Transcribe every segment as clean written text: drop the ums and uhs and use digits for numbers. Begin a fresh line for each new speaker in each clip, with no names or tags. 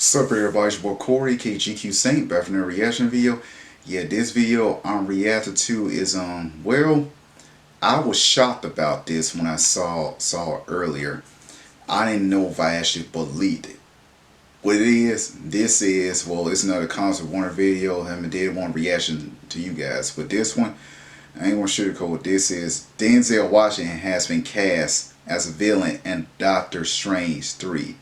What's up everybody, it's your boy Corey, KGQ Saint, back from the reaction video. Yeah, this video I'm reacting to is well, I was shocked about this when I saw it earlier. I didn't know if I actually believed it. What it is, this is, well, it's another Concert Warner video. I did one reaction to you guys, but this one, I ain't gonna sugarcoat what this is. Denzel Washington has been cast as a villain in Doctor Strange 3.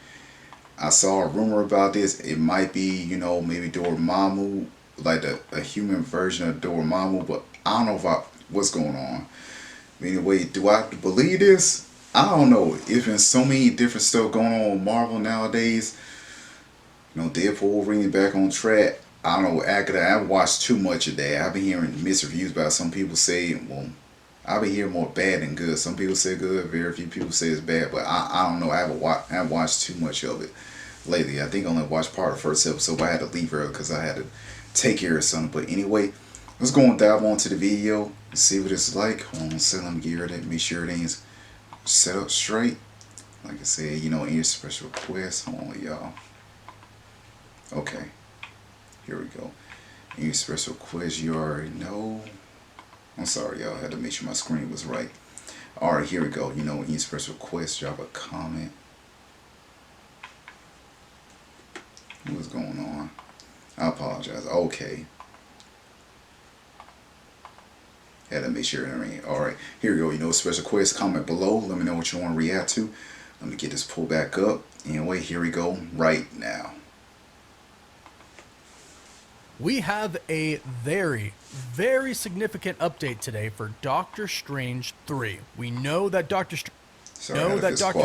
I saw a rumor about this. It might be, maybe Dormammu, like a human version of Dormammu, but I don't know what's going on. Anyway, do I believe this? I don't know. It's been so many different stuff going on with Marvel nowadays. Deadpool Wolverine back on track. I don't know. I've watched too much of that. I've been hearing mixed reviews about it. Some people say, well, I've been hearing more bad than good. Some people say good, very few people say it's bad, but I don't know. I haven't watched too much of it lately. I think I only watched part of the first episode, but I had to leave early because I had to take care of something. But anyway, let's go and dive on to the video and see what it's like. Hold on, so let me get rid of it, make sure everything's set up straight. Like I said, any special requests. Hold on, y'all. Okay, here we go. Any special requests you already know. I'm sorry, y'all. I had to make sure my screen was right. Alright, here we go. Any special requests, drop a comment. What's going on? I apologize. Okay. Had to make sure everything. Alright, here we go. Special request, comment below. Let me know what you want to react to. Let me get this pulled back up. Anyway, here we go right now.
We have a very, very significant update today for Doctor Strange 3. We know that Doctor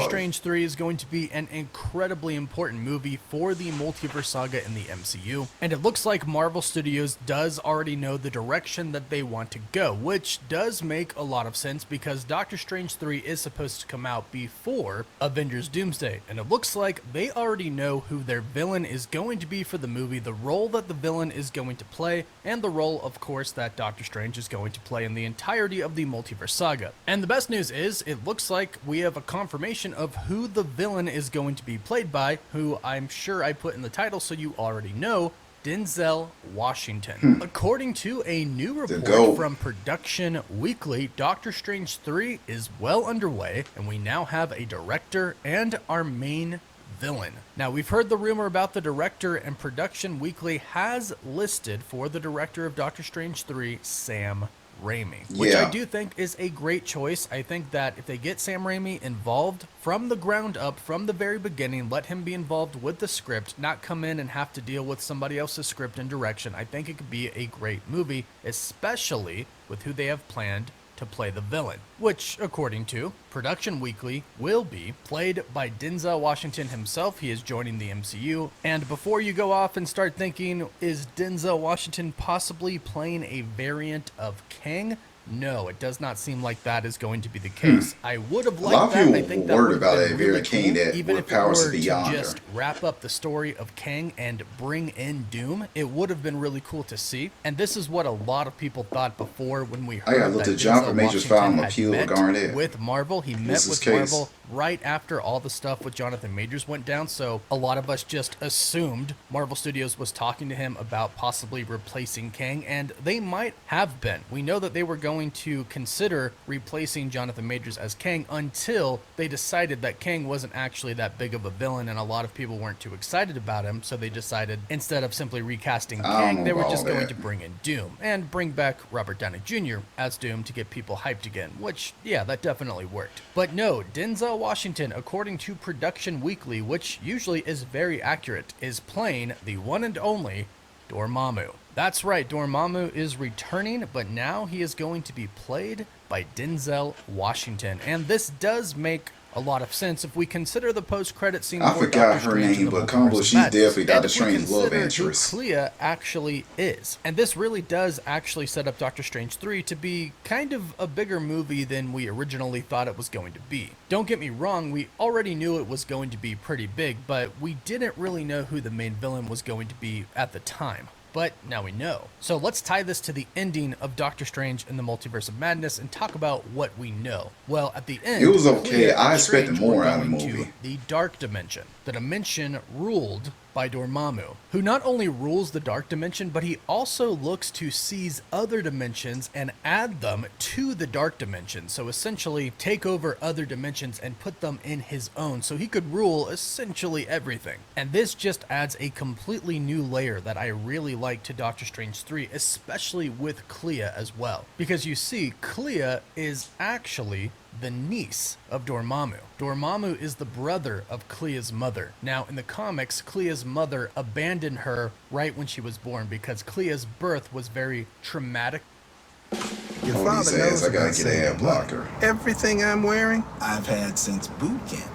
Strange 3 is going to be an incredibly important movie for the multiverse saga in the MCU, and it looks like Marvel Studios does already know the direction that they want to go, which does make a lot of sense because Doctor Strange 3 is supposed to come out before Avengers Doomsday, and it looks like they already know who their villain is going to be for the movie, the role that the villain is going to play, and the role, of course, that Doctor Strange is going to play in the entirety of the multiverse saga. And the best news is, it looks like we have a confirmation of who the villain is going to be played by, who I'm sure I put in the title so you already know, Denzel Washington. According to a new report from Production Weekly, Doctor Strange 3 is well underway, and we now have a director and our main villain. Now, we've heard the rumor about the director, and Production Weekly has listed for the director of Doctor Strange 3, Sam Raimi, which I do think is a great choice. I think that if they get Sam Raimi involved from the ground up, from the very beginning, let him be involved with the script, not come in and have to deal with somebody else's script and direction, I think it could be a great movie, especially with who they have planned to play the villain, which, according to Production Weekly, will be played by Denzel Washington himself. He is joining the MCU. And before you go off and start thinking, is Denzel Washington possibly playing a variant of Kang? No, it does not seem like that is going to be the case. I would have liked that. I think that would have been really cool, even if it were to just wrap up the story of Kang and bring in Doom. It would have been really cool to see. And this is what a lot of people thought before when we heard that Denzel Washington had met with Marvel. He met with Marvel right after all the stuff with Jonathan Majors went down, so a lot of us just assumed Marvel Studios was talking to him about possibly replacing Kang, and they might have been. We know that they were going to consider replacing Jonathan Majors as Kang until they decided that Kang wasn't actually that big of a villain, and a lot of people weren't too excited about him, so they decided instead of simply recasting Kang, they were just going to bring in Doom, and bring back Robert Downey Jr. as Doom to get people hyped again, which, yeah, that definitely worked. But no, Denzel Washington, according to Production Weekly, which usually is very accurate, is playing the one and only Dormammu. That's right, Dormammu is returning, but now he is going to be played by Denzel Washington. And this does make a lot of sense if we consider the post-credit scene. I forgot her name, but Combo, she's definitely Doctor Strange's love interest. Who Clea actually is. And this really does actually set up Doctor Strange 3 to be kind of a bigger movie than we originally thought it was going to be. Don't get me wrong, we already knew it was going to be pretty big, but we didn't really know who the main villain was going to be at the time. but now we know. So let's tie this to the ending of Doctor Strange in the Multiverse of Madness and talk about what we know. Well, at the end,
it was okay.
Clea
I
and
expected
Strange
more
were
out of the
going
movie.
to the Dark Dimension, the dimension ruled by Dormammu, who not only rules the Dark Dimension, but he also looks to seize other dimensions and add them to the Dark Dimension. So essentially take over other dimensions and put them in his own, so he could rule essentially everything. And this just adds a completely new layer that I really like to Doctor Strange 3, especially with Clea as well. Because you see, Clea is actually the niece of Dormammu. Dormammu is the brother of Clea's mother. Now, in the comics, Clea's mother abandoned her right when she was born because Clea's birth was very traumatic.
Your father knows
I gotta get an ad blocker.
Everything I'm wearing, I've had since boot camp.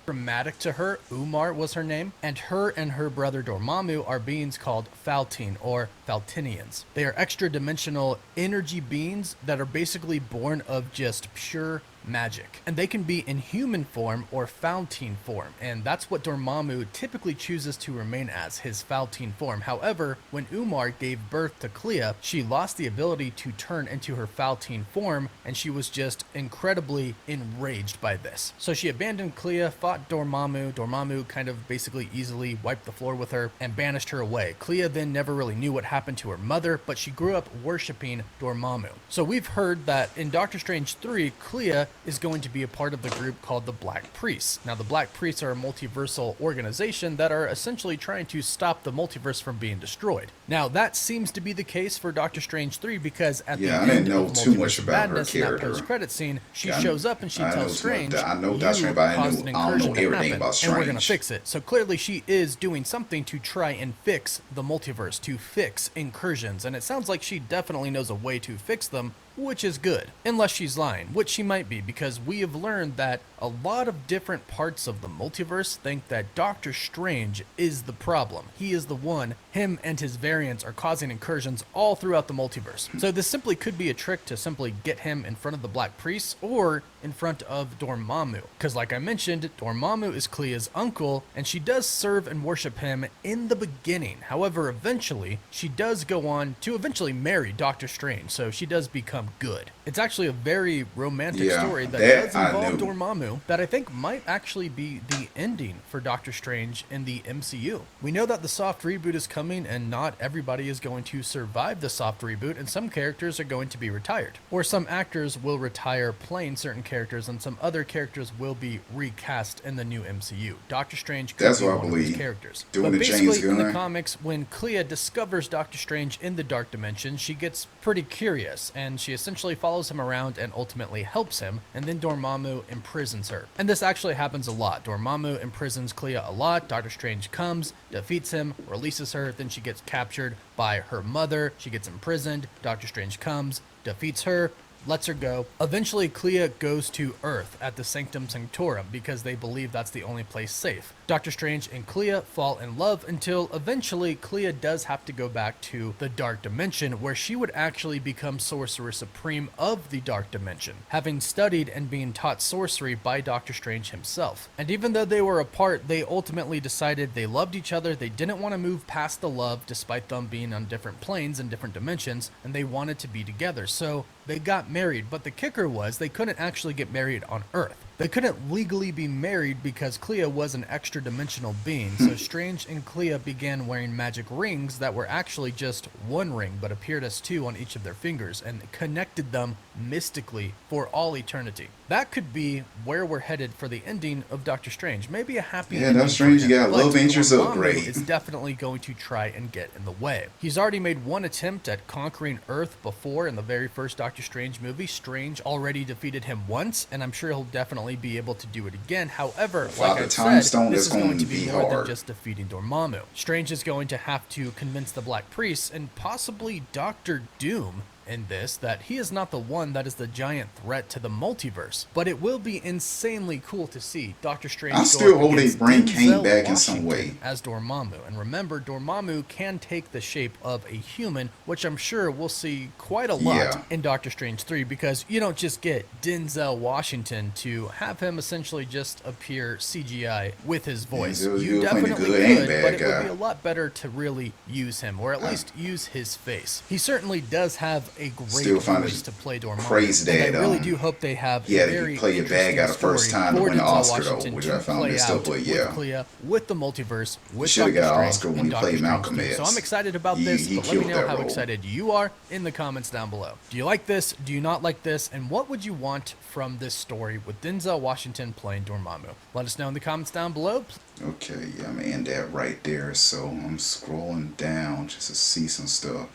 Traumatic to her. Umar was her name, and her brother Dormammu are beings called Faltine or Faltinians. They are extra dimensional energy beings that are basically born of just pure magic, and they can be in human form or Faltine form, and that's what Dormammu typically chooses to remain as, his Faltine form. However, when Umar gave birth to Clea, she lost the ability to turn into her Faltine form, and she was just incredibly enraged by this. So she abandoned Clea, fought Dormammu. Dormammu kind of basically easily wiped the floor with her and banished her away. Clea then never really knew what happened to her mother, but she grew up worshipping Dormammu. So we've heard that in Doctor Strange 3, Clea is going to be a part of the group called the Black Priests. Now, the Black Priests are a multiversal organization that are essentially trying to stop the multiverse from being destroyed. Now, that seems to be the case for Doctor Strange 3 because at the end of Multiverse of Madness, in that post-credit scene, she shows up and she tells Strange,
I know
you
Doctor Strange, but
caused an incursion to happen,
about Strange.
and we're going to fix it. So clearly she is doing something to try and fix the multiverse, to fix incursions, and it sounds like she definitely knows a way to fix them, which is good, unless she's lying, which she might be, because we have learned that a lot of different parts of the multiverse think that Doctor Strange is the problem. He is the one. Him and his variants are causing incursions all throughout the multiverse. So this simply could be a trick to simply get him in front of the Black Priests or in front of Dormammu, because like I mentioned, Dormammu is Clea's uncle, and she does serve and worship him in the beginning. However, eventually, she does go on to eventually marry Doctor Strange, so she does become good. It's actually a very romantic story that does involve Dormammu that I think might actually be the ending for Doctor Strange in the MCU. We know that the soft reboot is coming, and not everybody is going to survive the soft reboot, and some characters are going to be retired, or some actors will retire playing certain characters, and some other characters will be recast in the new MCU. Doctor Strange could be one of those characters. But basically, in the comics, when Clea discovers Doctor Strange in the Dark Dimension, she gets pretty curious, and she essentially follows him around and ultimately helps him, and then Dormammu imprisons her. And this actually happens a lot. Dormammu imprisons Clea a lot. Doctor Strange comes, defeats him, releases her, then she gets captured by her mother. She gets imprisoned. Doctor Strange comes, defeats her, lets her go. Eventually, Clea goes to Earth at the Sanctum Sanctorum because they believe that's the only place safe. Doctor Strange and Clea fall in love until eventually Clea does have to go back to the Dark Dimension, where she would actually become Sorcerer Supreme of the Dark Dimension, having studied and being taught sorcery by Doctor Strange himself. And even though they were apart, they ultimately decided they loved each other, they didn't want to move past the love despite them being on different planes and different dimensions, and they wanted to be together. So they got married, but the kicker was they couldn't actually get married on Earth. They couldn't legally be married because Clea was an extra dimensional being, so Strange and Clea began wearing magic rings that were actually just one ring but appeared as two on each of their fingers and connected them mystically for all eternity. That could be where we're headed for the ending of Doctor Strange. Maybe a happy ending.
Doctor Strange, you got love interest upgrade.
Is definitely going to try and get in the way. He's already made one attempt at conquering Earth before in the very first Doctor Strange movie. Strange already defeated him once, and I'm sure he'll definitely be able to do it again. However, like I said, this is going to be more than just defeating Dormammu. Strange is going to have to convince the Black Priests and possibly Doctor Doom in this that he is not the one that is the giant threat to the multiverse, but it will be insanely cool to see Doctor Strange
I
go
still
up
hope they
against
bring Kane
Denzel
back in
Washington
some way.
as Dormammu. And remember, Dormammu can take the shape of a human, which I'm sure we'll see quite a lot in Doctor Strange 3, because you don't just get Denzel Washington to have him essentially just appear CGI with his voice. You definitely could, but it would be a lot better to really use him, or at least use his face. He certainly does have a great voice to play Dormammu, and I really do hope they have a very
play a bag out the first time to win the Oscar, though, which I found messed up, but yeah.
With the multiverse, with
Should have got an Oscar when he
Doctor
played Malcolm
Strange.
X.
So I'm excited about this, but let me know how excited you are in the comments down below. Do you like this? Do you not like this? And what would you want from this story with Denzel Washington playing Dormammu? Let us know in the comments down below.
Okay, yeah, I'm gonna end that right there. So I'm scrolling down just to see some stuff,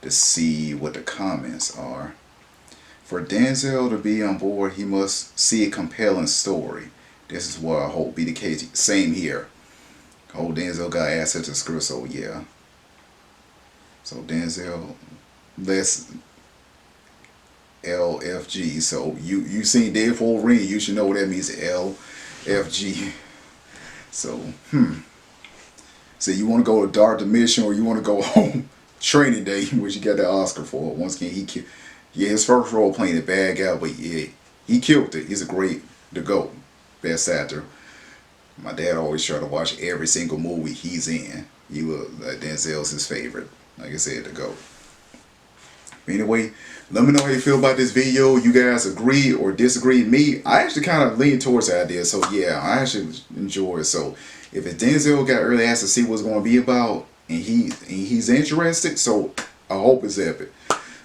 to see what the comments are. For Denzel to be on board, he must see a compelling story. This is what I hope be the case. Same here. Oh, Denzel got access to the script, so yeah. So Denzel, less LFG. So you seen Deadpool Ring, you should know what that means, LFG. So, So you want to go to Dark Dimension, or you want to go home? Training Day, which he got the Oscar for. Once again, his first role playing the bad guy, but yeah, he killed it. He's a great, the GOAT, best actor. My dad always tried to watch every single movie he's in. Denzel's his favorite. Like I said, the GOAT. Anyway, let me know how you feel about this video. You guys agree or disagree? Me, I actually kind of lean towards the idea. So yeah, I actually enjoy it. So if it's Denzel got early access to see what's going to be about, and he's interested, so I hope it's epic.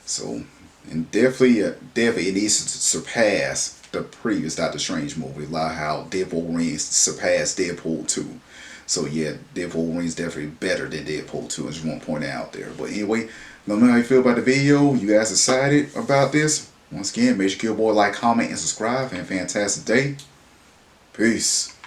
So, and definitely it needs to surpass the previous Doctor Strange movie, like how Deadpool Rings surpassed Deadpool 2. So yeah, Deadpool Rings definitely better than Deadpool 2. I just want to point it out there. But anyway, let me know how you feel about the video. You guys excited about this? Once again, make sure you give a boy a like, comment, and subscribe. And a fantastic day. Peace.